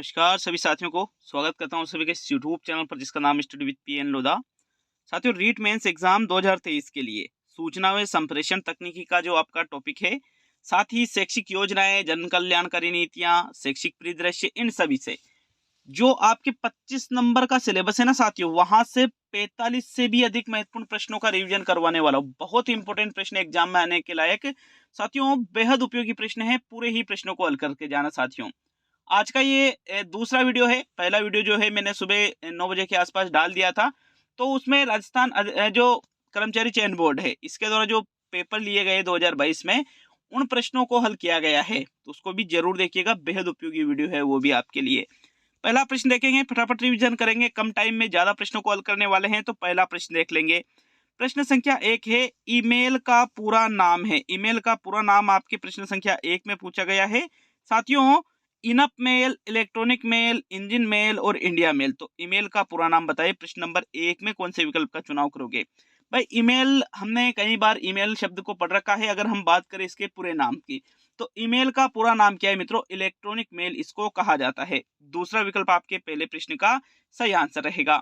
नमस्कार सभी साथियों को स्वागत करता हूं सभी के इस यूट्यूब चैनल पर जिसका नाम स्टडी विद पीएन लोधा। साथियों, रीट मेंस एग्जाम 2023 के लिए सूचना व संप्रेषण तकनीकी का जो आपका टॉपिक है, साथ ही शैक्षिक योजनाएं, जन कल्याणकारी नीतियां, शैक्षिक परिदृश्य, इन सभी से जो आपके 25 नंबर का सिलेबस है ना साथियों, वहां से 45 से भी अधिक महत्वपूर्ण प्रश्नों का रिवीजन करवाने वाला हूं। बहुत इंपॉर्टेंट प्रश्न एग्जाम में आने के लायक साथियों, बेहद उपयोगी प्रश्न है। पूरे ही प्रश्नों को हल करके जाना साथियों। आज का ये दूसरा वीडियो है। पहला वीडियो जो है मैंने सुबह 9 बजे के आसपास डाल दिया था, तो उसमें राजस्थान जो कर्मचारी चयन बोर्ड है, इसके द्वारा जो पेपर लिए गए 2022 में, उन प्रश्नों को हल किया गया है, तो उसको भी जरूर देखिएगा। बेहद उपयोगी वीडियो है वो भी आपके लिए। पहला प्रश्न देखेंगे, फटाफट रिवीजन करेंगे, कम टाइम में ज्यादा प्रश्नों को हल करने वाले हैं। तो पहला प्रश्न देख लेंगे। प्रश्न संख्या 1 है, ईमेल का पूरा नाम है। ईमेल का पूरा नाम आपके प्रश्न संख्या 1 में पूछा गया है साथियों। इनप mail, electronic mail, engine mail और इंडिया मेल। तो ईमेल का पूरा नाम बताइए। प्रश्न नंबर 1 में कौन से विकल्प का चुनाव करोगे? भाई, ईमेल हमने कई बार ईमेल शब्द को पढ़ रखा है। अगर हम बात करें इसके पूरे नाम की, तो ईमेल का पूरा नाम क्या है मित्रों? इलेक्ट्रॉनिक मेल इसको कहा जाता है। दूसरा विकल्प आपके पहले प्रश्न का सही आंसर रहेगा।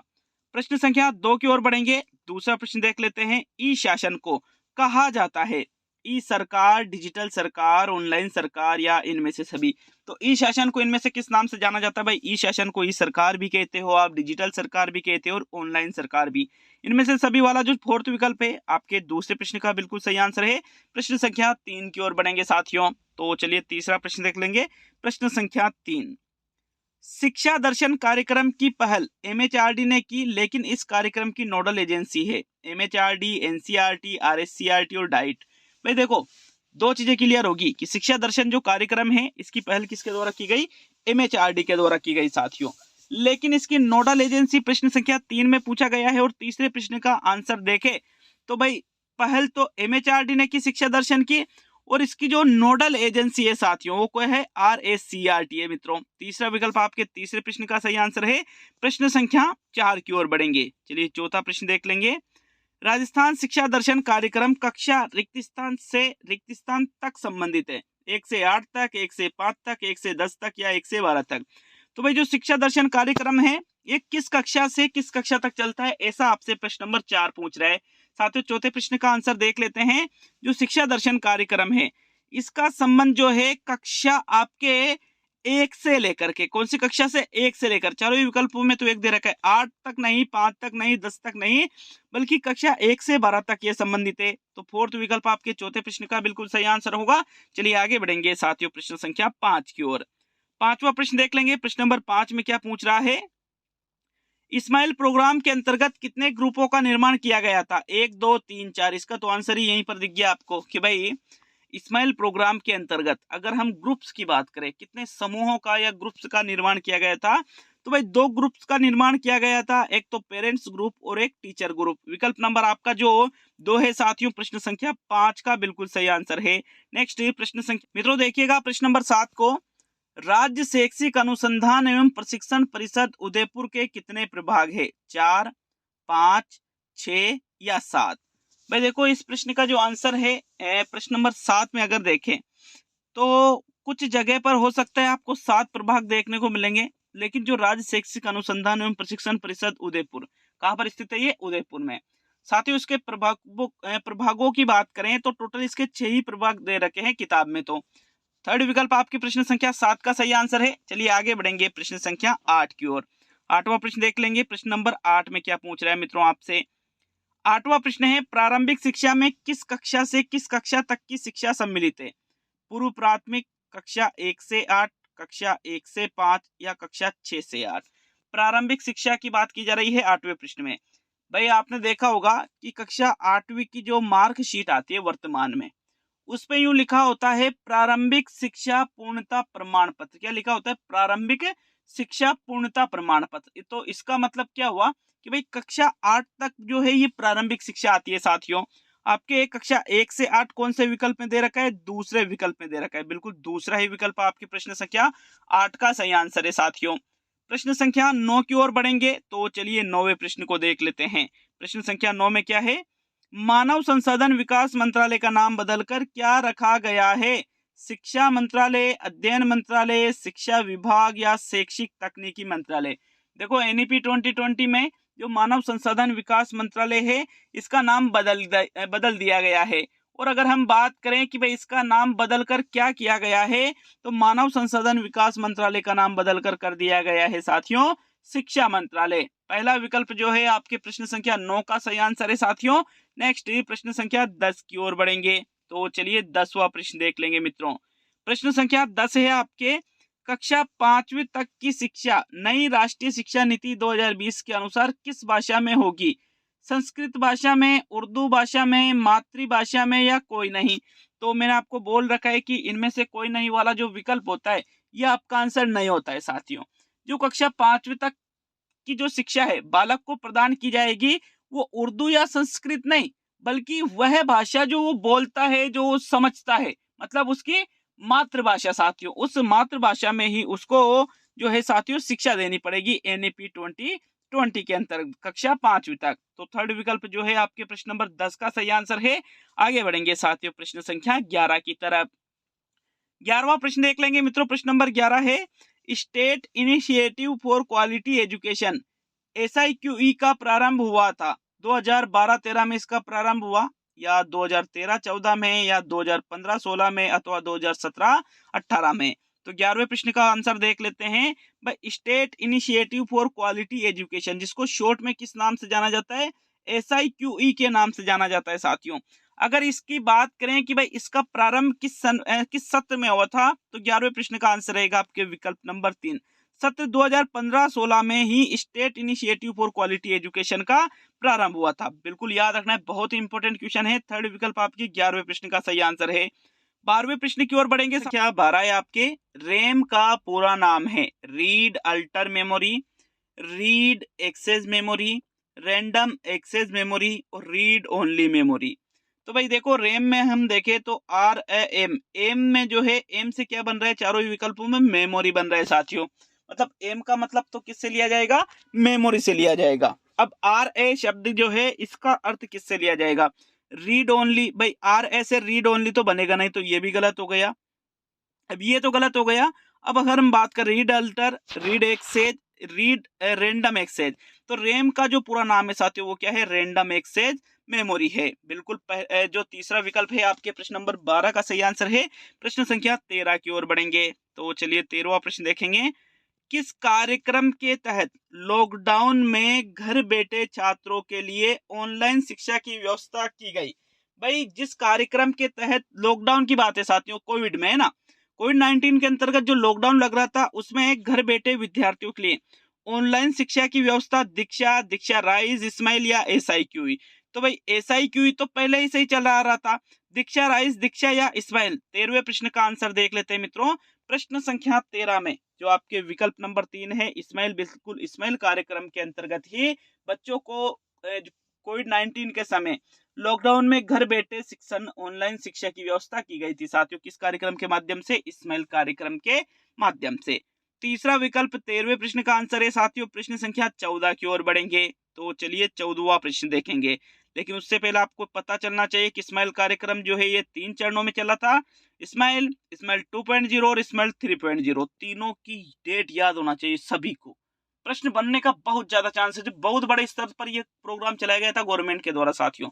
प्रश्न संख्या 2 की ओर बढ़ेंगे। दूसरा प्रश्न देख लेते हैं। ई शासन को कहा जाता है ई सरकार, डिजिटल सरकार, ऑनलाइन सरकार या इनमें से सभी? तो ई शासन को इनमें से किस नाम से जाना जाता है? भाई, ई शासन को ई सरकार भी कहते हो आप, डिजिटल सरकार भी कहते हो और ऑनलाइन सरकार भी। इनमें से सभी वाला जो फोर्थ विकल्प है आपके दूसरे प्रश्न का बिल्कुल सही आंसर है। प्रश्न संख्या 3 की ओर बढ़ेंगे साथियों। तो चलिए तीसरा प्रश्न देख लेंगे। प्रश्न संख्या 3, शिक्षा दर्शन कार्यक्रम की पहल एमएचआरडी ने की, लेकिन इस कार्यक्रम की नोडल एजेंसी है एमएचआरडी, एनसीईआरटी, आरएससीईआरटी और डाइट। भाई देखो, दो चीजें क्लियर होगी कि शिक्षा दर्शन जो कार्यक्रम है, इसकी पहल किसके द्वारा की गई? एमएचआरडी के द्वारा की गई साथियों। लेकिन इसकी नोडल एजेंसी प्रश्न संख्या 3 में पूछा गया है। और तीसरे प्रश्न का आंसर देखे तो भाई, पहल तो एमएचआरडी ने की शिक्षा दर्शन की, और इसकी जो नोडल एजेंसी है साथियों, वो कोई है? आरएससीईआरटी है मित्रों। तीसरा विकल्प आपके तीसरे प्रश्न का सही आंसर है। प्रश्न संख्या 4 की ओर बढ़ेंगे। चलिए चौथा प्रश्न देख लेंगे। राजस्थान शिक्षा दर्शन कार्यक्रम कक्षा रिक्त स्थान से रिक्त स्थान तक संबंधित है। 1 से 8 तक, 1 से 5 तक, 1 से 10 तक या 1 से 12 तक? तो भाई, जो शिक्षा दर्शन कार्यक्रम है, ये किस कक्षा से किस कक्षा तक चलता है, ऐसा आपसे प्रश्न नंबर 4 पूछ रहा है साथियों। चौथे प्रश्न का आंसर देख लेते हैं। जो शिक्षा दर्शन कार्यक्रम है, इसका संबंध जो है कक्षा आपके 1 से लेकर के, कौन सी कक्षा से? 1 से लेकर। चारों ही विकल्पों में तो 1 दे रखा है। 8 तक नहीं, 5 तक नहीं, 10 तक नहीं, बल्कि कक्षा 1 से 12 तक ये संबंधित है। तो फोर्थ विकल्प आपके चौथे प्रश्न का बिल्कुल सही आंसर होगा। चलिए आगे बढ़ेंगे साथियों प्रश्न संख्या 5 की ओर। पांचवा प्रश्न देख लेंगे। प्रश्न नंबर 5 में क्या पूछ रहा है? इस्माइल प्रोग्राम के अंतर्गत कितने ग्रुपों का निर्माण किया गया था? 1, 2, 3, 4। इसका तो आंसर ही यहीं पर दिख गया आपको कि भाई, इस्माइल प्रोग्राम के अंतर्गत अगर हम ग्रुप्स की बात करें, कितने समूहों का या ग्रुप्स का निर्माण किया गया था? तो भाई, 2 ग्रुप्स का निर्माण किया गया था। एक तो पेरेंट्स ग्रुप और एक टीचर ग्रुप। विकल्प नंबर आपका जो 2 है साथियों, प्रश्न संख्या 5 का बिल्कुल सही आंसर है। नेक्स्ट प्रश्न संख्या मित्रों देखिएगा, प्रश्न नंबर 7 को। राज्य शैक्षिक अनुसंधान एवं प्रशिक्षण परिषद उदयपुर के कितने प्रभाग है? 4, 5, 6 या 7? भाई देखो, इस प्रश्न का जो आंसर है प्रश्न नंबर 7 में अगर देखें तो कुछ जगह पर हो सकता है आपको 7 प्रभाग देखने को मिलेंगे, लेकिन जो राज्य शैक्षिक अनुसंधान एवं प्रशिक्षण परिषद उदयपुर, कहाँ पर स्थित है? ये उदयपुर में। साथ ही उसके प्रभागों की बात करें तो टोटल इसके 6 ही प्रभाग दे रखे हैं किताब में। तो थर्ड विकल्प आपके प्रश्न संख्या 7 का सही आंसर है। चलिए आगे बढ़ेंगे प्रश्न संख्या 8 की ओर। 8वां प्रश्न देख लेंगे। प्रश्न नंबर 8 में क्या पूछ रहा है मित्रों आपसे? 8वां प्रश्न है, प्रारंभिक शिक्षा में किस कक्षा से किस कक्षा तक की शिक्षा सम्मिलित है? पूर्व प्राथमिक, कक्षा 1 से 8, कक्षा 1 से 5 या कक्षा 6 से 8? प्रारंभिक शिक्षा की बात की जा रही है 8वें प्रश्न में। भाई, आपने देखा होगा कि कक्षा 8वीं की जो मार्कशीट आती है वर्तमान में, उस पे यूं लिखा होता है प्रारंभिक शिक्षा पूर्णता प्रमाण पत्र। क्या लिखा होता है? प्रारंभिक शिक्षा पूर्णता प्रमाण पत्र। तो इसका मतलब क्या हुआ कि भाई, कक्षा 8 तक जो है ये प्रारंभिक शिक्षा आती है साथियों। आपके कक्षा 1 से 8 कौन से विकल्प में दे रखा है? दूसरे विकल्प में दे रखा है। बिल्कुल दूसरा ही विकल्प आपके प्रश्न संख्या 8 का सही आंसर है साथियों। प्रश्न संख्या 9 की ओर बढ़ेंगे। तो चलिए 9वें प्रश्न को देख लेते हैं। प्रश्न संख्या 9 में क्या है? मानव संसाधन विकास मंत्रालय का नाम बदलकर क्या रखा गया है? शिक्षा मंत्रालय, अध्ययन मंत्रालय, शिक्षा विभाग या शैक्षिक तकनीकी मंत्रालय। देखो एनईपी 2020 में जो मानव संसाधन विकास मंत्रालय है इसका नाम बदल दिया गया है। और अगर हम बात करें कि भाई इसका नाम बदलकर क्या किया गया है, तो मानव संसाधन विकास मंत्रालय का नाम बदलकर कर दिया गया है साथियों शिक्षा मंत्रालय। पहला विकल्प जो है आपके प्रश्न संख्या 9 का सही आंसर है साथियों। नेक्स्ट प्रश्न संख्या 10 की ओर बढ़ेंगे। तो चलिए 10वां प्रश्न देख लेंगे मित्रों। प्रश्न संख्या 10 है आपके, कक्षा 5वीं तक की शिक्षा नई राष्ट्रीय शिक्षा नीति 2020 के अनुसार किस भाषा में होगी? संस्कृत भाषा में, उर्दू भाषा में, मातृभाषा में या कोई नहीं? तो मैंने आपको बोल रखा है कि इनमें से कोई नहीं वाला जो विकल्प होता है यह आपका आंसर नहीं होता है साथियों। जो कक्षा 5वीं तक की जो शिक्षा है बालक को प्रदान की जाएगी वो उर्दू या संस्कृत नहीं, बल्कि वह भाषा जो वो बोलता है, जो वो समझता है, मतलब उसकी मातृभाषा साथियों। उस मातृभाषा में ही उसको जो है साथियों शिक्षा देनी पड़ेगी एनईपी 2020 के अंतर्गत कक्षा 5वीं तक। तो थर्ड विकल्प जो है आपके प्रश्न नंबर 10 का सही आंसर है। आगे बढ़ेंगे साथियों प्रश्न संख्या 11 की तरफ। 11वां प्रश्न देख लेंगे मित्रों। प्रश्न नंबर 11 है, state initiative for quality education SIQE का प्रारंभ हुआ था 2012-13 में इसका प्रारंभ हुआ, या 2013-14 में, या 2015-16 में, अथवा 2017-18 में? तो 11वें प्रश्न का आंसर देख लेते हैं। भाई state initiative for quality education, जिसको शॉर्ट में किस नाम से जाना जाता है? SIQE के नाम से जाना जाता है साथियों। अगर इसकी बात करें कि भाई इसका प्रारंभ किस सत्र में हुआ था, तो 11वें प्रश्न का आंसर रहेगा आपके विकल्प नंबर 3। सत्र 2015-16 में ही state initiative for quality education का प्रारंभ हुआ था। बिल्कुल याद रखना है, बहुत ही इंपॉर्टेंट क्वेश्चन है। थर्ड विकल्प आपकी 11वें प्रश्न का सही आंसर है। 12वें प्रश्न की ओर बढ़ेंगे। क्या 12 है आपके, रैम का पूरा नाम है read alter memory, read access memory, random access memory और रीड ओनली मेमोरी। तो भाई देखो रैम में हम देखें तो RAM, एम में जो है एम से क्या बन रहा है, चारों विकल्पों में मेमोरी बन रहा है साथियों। मतलब एम का मतलब तो किससे लिया जाएगा? मेमोरी से लिया जाएगा। अब RA शब्द जो है इसका अर्थ किससे लिया जाएगा? Read only. भाई RA से रीड ओनली तो बनेगा नहीं, तो ये भी गलत हो गया। अब ये तो गलत हो गया। अब अगर हम बात करें read alter, read access, read random access, तो रैम का जो पूरा नाम है साथियों वो क्या है? रैंडम एक्सेज मेमोरी है। बिल्कुल जो तीसरा विकल्प है आपके प्रश्न नंबर 12 का सही आंसर है। प्रश्न संख्या 13 की ओर बढ़ेंगे। तो चलिए 13वां प्रश्न देखेंगे। किस कार्यक्रम के तहत लॉकडाउन में घर बैठे छात्रों के लिए ऑनलाइन शिक्षा की व्यवस्था की गई? भाई जिस कार्यक्रम के तहत, लॉकडाउन की बात है साथियों, कोविड में है ना, कोविड-19 के अंतर्गत जो लॉकडाउन लग रहा था उसमें एक घर बैठे विद्यार्थियों के लिए ऑनलाइन शिक्षा की व्यवस्था दीक्षा, दीक्षा राइज, स्माइल या SIQE? तो भाई SIQE तो पहले ही सही चल रहा था। दीक्षा राइज, दीक्षा या स्माइल? 13वें प्रश्न का आंसर देख लेते हैं मित्रों। प्रश्न संख्या 13 में जो आपके विकल्प नंबर 3 है स्माइल, बिल्कुल स्माइल कार्यक्रम के अंतर्गत ही बच्चों को कोविड-19 के समय लॉकडाउन में घर बैठे शिक्षण, ऑनलाइन शिक्षा की व्यवस्था की गई थी साथियों। किस कार्यक्रम के माध्यम से? स्माइल कार्यक्रम के माध्यम से। तीसरा विकल्प 13वें प्रश्न का आंसर है साथियों। प्रश्न संख्या 14 की ओर बढ़ेंगे। तो चलिए 14वां प्रश्न देखेंगे, लेकिन उससे पहले आपको पता चलना चाहिए कि स्माइल कार्यक्रम जो है ये 3 चरणों में चला था। स्माइल, स्माइल 2.0 और स्माइल 3.0, तीनों की डेट याद होना चाहिए सभी को। प्रश्न बनने का बहुत ज्यादा चांस है। बहुत बड़े स्तर पर यह प्रोग्राम चलाया गया था गवर्नमेंट के द्वारा साथियों।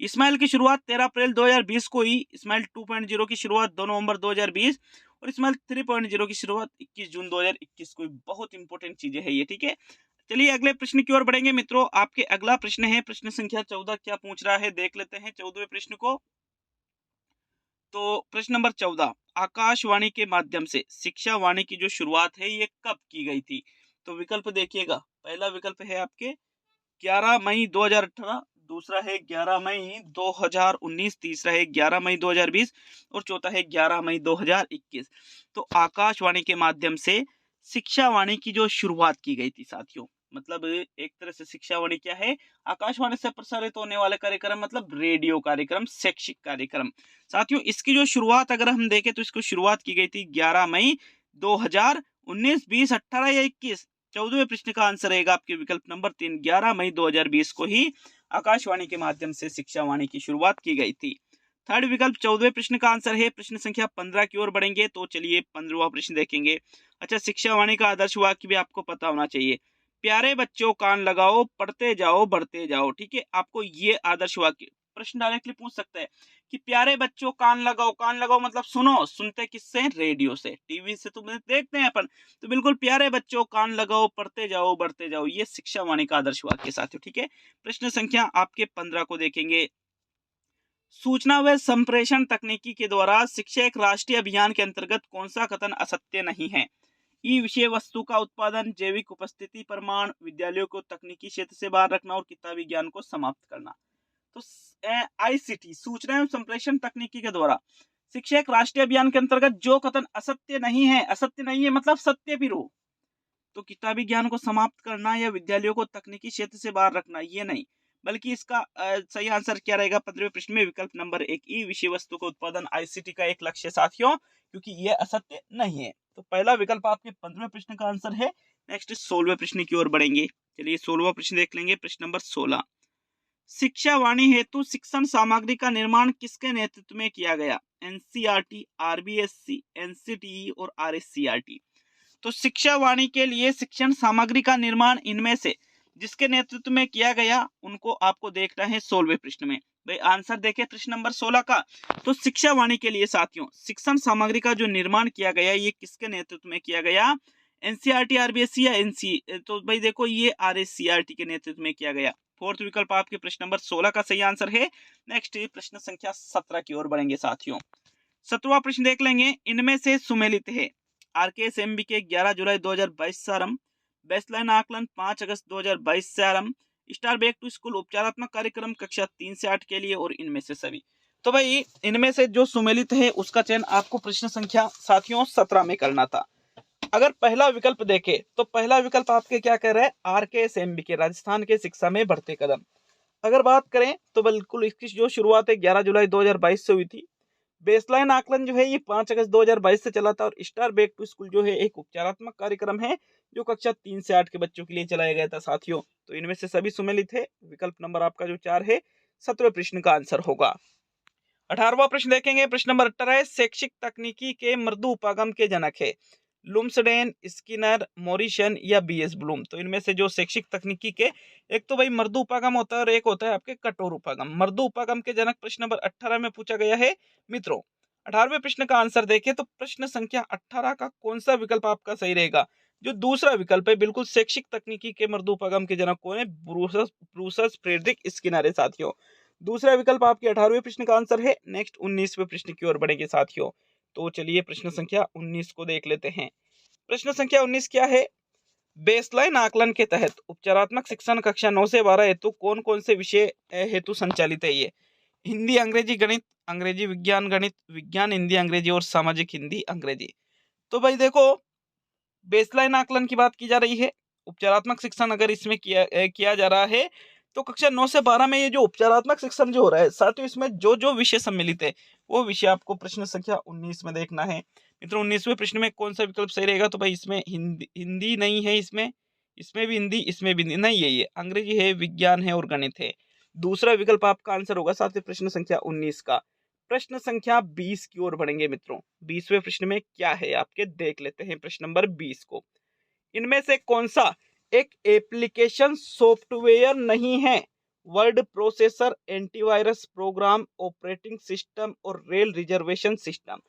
स्माइल की शुरुआत 13 अप्रैल 2020 को ही, स्माइल 2.0 की शुरुआत 2 नवंबर 2020 और स्माइल 3.0 की शुरुआत 21 जून 2021 को। बहुत इंपॉर्टेंट चीजें है ये, ठीक है। चलिए अगले प्रश्न की ओर बढ़ेंगे मित्रों। आपके अगला प्रश्न है प्रश्न संख्या 14। क्या पूछ रहा है देख लेते हैं 14वें प्रश्न को। तो प्रश्न नंबर 14, आकाशवाणी के माध्यम से शिक्षा वाणी की जो शुरुआत है ये कब की गई थी? तो विकल्प देखिएगा। पहला विकल्प है आपके 11 मई 2018, दूसरा है 11 मई 2019, तीसरा है 11 मई 2020 और चौथा है 11 मई 2021। तो आकाशवाणी के माध्यम से शिक्षा वाणी की जो शुरुआत की गई थी साथियों, मतलब एक तरह से शिक्षा वाणी क्या है? आकाशवाणी से प्रसारित होने वाले कार्यक्रम, मतलब रेडियो कार्यक्रम, शैक्षिक कार्यक्रम साथियों। इसकी जो शुरुआत अगर हम देखें तो इसको शुरुआत की गई थी 11 मई 2019, 20, 18 या 21। 14वें प्रश्न का आंसर रहेगा आपके विकल्प नंबर 3, 11 मई 2020 को ही आकाशवाणी के माध्यम से शिक्षा वाणी की शुरुआत की गई थी। थर्ड विकल्प 14वें प्रश्न का आंसर है। प्रश्न संख्या 15 की ओर बढ़ेंगे तो चलिए 15वां प्रश्न देखेंगे। अच्छा, शिक्षा वाणी का आदर्श वाक्य भी आपको पता होना चाहिए। प्यारे बच्चों कान लगाओ, पढ़ते जाओ, बढ़ते जाओ। ठीक है, आपको ये आदर्श वाक्य प्रश्न डायरेक्टली पूछ सकता है कि प्यारे बच्चों कान लगाओ। कान लगाओ मतलब सुनो, सुनते किससे? रेडियो से, टीवी से तो देखते हैं अपन। तो बिल्कुल प्यारे बच्चों कान लगाओ, पढ़ते जाओ, बढ़ते जाओ, ये शिक्षा वाणी का आदर्श वाक्य साथियों। ठीक है, प्रश्न संख्या आपके 15 को देखेंगे। सूचना व संप्रेषण तकनीकी के द्वारा शिक्षा एक राष्ट्रीय अभियान के अंतर्गत कौन सा कथन असत्य नहीं है? ई विषय वस्तु का उत्पादन, जैविक उपस्थिति प्रमाण, विद्यालयों को तकनीकी क्षेत्र से बाहर रखना और किताबी ज्ञान को समाप्त करना। तो आईसीटी सूचना एवं संप्रेषण तकनीकी के द्वारा शिक्षा एक राष्ट्रीय अभियान के अंतर्गत जो कथन असत्य नहीं है, असत्य नहीं है मतलब सत्य भी हो, तो किताबी ज्ञान को समाप्त करना या विद्यालयों को तकनीकी क्षेत्र से बाहर रखना, ये नहीं, बल्कि इसका सही आंसर क्या रहेगा 15वें प्रश्न में? विकल्प नंबर 1, ई विषय वस्तु का उत्पादन आईसीटी का एक लक्ष्य साथियों, क्योंकि यह असत्य नहीं है। तो पहला विकल्प आपके 15वें प्रश्न का आंसर है। नेक्स्ट 16वें प्रश्न की ओर बढ़ेंगे। चलिए 16वां प्रश्न देख लेंगे। प्रश्न नंबर 16, शिक्षा वाणी हेतु शिक्षण सामग्री का निर्माण किसके नेतृत्व में किया गया? एनसीईआरटी, आरबीएससी, एनसीटीई और आरएससीईआरटी। तो शिक्षा वाणी के लिए शिक्षण सामग्री का निर्माण इनमें से जिसके नेतृत्व में किया गया उनको आपको देखना है 16वें प्रश्न में। भाई आंसर देखें प्रश्न नंबर 16 का। तो शिक्षा वाणी के लिए साथियों शिक्षण सामग्री का जो निर्माण किया गया ये किसके नेतृत्व में किया गया? एनसीईआरटी, आरबीएससी या एनसी? तो भाई देखो ये आरएससीईआरटी के नेतृत्व में किया गया। फोर्थ विकल्प आपके प्रश्न नंबर 16 का सही आंसर है। नेक्स्ट प्रश्न संख्या 17 की ओर बढ़ेंगे साथियों। 17वां प्रश्न देख लेंगे। इनमें से सुमेलित है आरकेएसएमबी के 11 जुलाई 2022 से आरंभ, बेसलाइन आकलन 5 अगस्त 2022 से आरंभ, स्टार बैक टू स्कूल उपचारात्मक कार्यक्रम कक्षा 3 से 8 के लिए और इनमें से सभी। तो भाई इनमें से जो सुमेलित है उसका चयन आपको प्रश्न संख्या साथियों 17 में करना था। अगर पहला विकल्प देखें तो पहला विकल्प आपके क्या कह रहा है? आरकेएसएमबी के राजस्थान के शिक्षा में बढ़ते कदम। अगर बात करें तो बिल्कुल इसकी जो शुरुआत है 11 जुलाई 2022 से हुई थी। बेसलाइन आकलन जो है ये 5 अगस्त 2022 से चला था और स्टार बैक टू स्कूल जो है एक उपचारात्मक कार्यक्रम है जो कक्षा 3 से 8 के बच्चों के लिए चलाया गया था साथियों। तो इनमें से सभी सुमेलित है। विकल्प नंबर आपका जो 4 है 17वें प्रश्न का आंसर होगा। 18वां प्रश्न देखेंगे। प्रश्न नंबर 18 है शैक्षिक तकनीकी के मृदु उपागम के जनक है लुम्सडेन, स्किनर, मॉरिसन या बीएस ब्लूम। तो इनमें से जो शैक्षिक तकनीकी के एक तो भाई मृदु उपागम होता है और एक होता है आपके कठोर उपागम। मृदु उपागम के जनक प्रश्न नंबर 18 में पूछा गया है मित्रों। 18वें प्रश्न का आंसर देखें तो प्रश्न संख्या 18 का कौन सा विकल्प आपका सही रहेगा? जो दूसरा विकल्प है बिल्कुल शैक्षिक तकनीकी के मृदु उपागम के जनक कौन है? ब्रूसस फ्रेडरिक स्किनर है साथियों। दूसरा विकल्प आपके 18वें प्रश्न का आंसर है। नेक्स्ट 19वें प्रश्न की ओर बढ़ेंगे साथियों। तो चलिए प्रश्न संख्या 19 को देख लेते हैं। प्रश्न संख्या 19 क्या है? बेसलाइन आकलन के तहत उपचारात्मक शिक्षण कक्षा 9 से 12 हेतु कौन कौन से विषय हेतु संचालित है? ये हिंदी, अंग्रेजी, गणित, अंग्रेजी विज्ञान, गणित, विज्ञान हिंदी अंग्रेजी और सामाजिक हिंदी अंग्रेजी। तो भाई देखो बेसलाइन आकलन की बात की जा रही है। उपचारात्मक शिक्षण अगर इसमें किया जा रहा है तो कक्षा 9 से 12 में ये जो उपचारात्मक शिक्षण जो हो रहा है साथियों इसमें जो जो विषय सम्मिलित है वो विषय आपको प्रश्न संख्या 19 में देखना है मित्रों। 19वें प्रश्न में कौन सा विकल्प सही रहेगा? तो भाई इसमें हिंदी नहीं है, इसमें भी हिंदी, इसमें भी नहीं है, ये अंग्रेजी है, विज्ञान है और गणित है। दूसरा विकल्प आपका आंसर होगा साथियों प्रश्न संख्या 19 का। प्रश्न संख्या 20 की ओर बढ़ेंगे मित्रों। 20वें प्रश्न में क्या है आपके देख लेते हैं प्रश्न नंबर 20 को। इनमें से कौन सा एक एप्लीकेशन सॉफ्टवेयर नहीं है? Word processor, antivirus program, operating system और रेल रिजर्वेशन सिस्टम।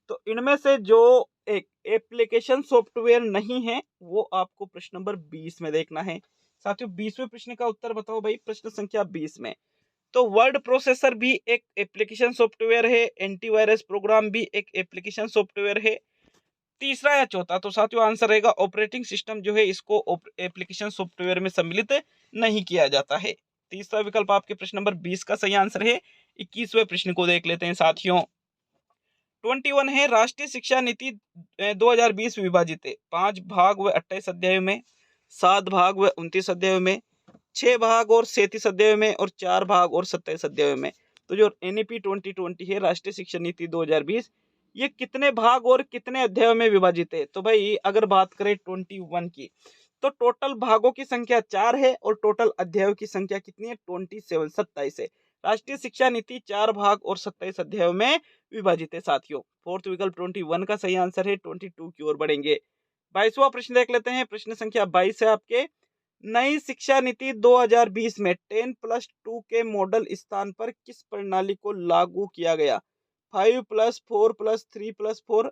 तो इनमें से जो एक एप्लीकेशन सॉफ्टवेयर नहीं है वो आपको प्रश्न नंबर 20 में देखना है साथियों। 20वें प्रश्न का उत्तर बताओ भाई प्रश्न संख्या 20 में। तो वर्ड प्रोसेसर भी एक एप्लीकेशन सॉफ्टवेयर है, एंटीवायरस प्रोग्राम भी एक एप्लीकेशन सॉफ्टवेयर है। तीसरा या चौथा तो साथियों आंसर रहेगा ऑपरेटिंग सिस्टम जो है इसको एप्लीकेशन सॉफ्टवेयर में सम्मिलित नहीं किया जाता है। तीसरा विकल्प आपके प्रश्न नंबर 20 का सही आंसर है। 21वें प्रश्न को देख लेते हैं साथियों। 21 है राष्ट्रीय शिक्षा नीति 2020 विभाजित है 5 भाग व 28 अध्यायों में, 7 भाग व 29 अध्यायों में, 6 भाग और 37 अध्यायों में और 4 भाग और 27 अध्यायों में। तो जो एनईपी 2020 है राष्ट्रीय शिक्षा नीति 2020 ये कितने भाग और कितने अध्यायों में विभाजित है? तो भाई अगर बात करें 21 की तो टोटल भागों की संख्या 4 है और टोटल अध्यायों की संख्या कितनी है? 27 है। राष्ट्रीय शिक्षा नीति 4 भाग और 27 अध्यायों में विभाजित है साथियों। फोर्थ विकल्प 21 का सही आंसर है। 22 की ओर बढ़ेंगे। 22वां प्रश्न देख लेते हैं। प्रश्न संख्या 22 है आपके। नई शिक्षा नीति 2020 में 10+2 के मॉडल स्थान पर किस प्रणाली को लागू किया गया? 5+4+3+4,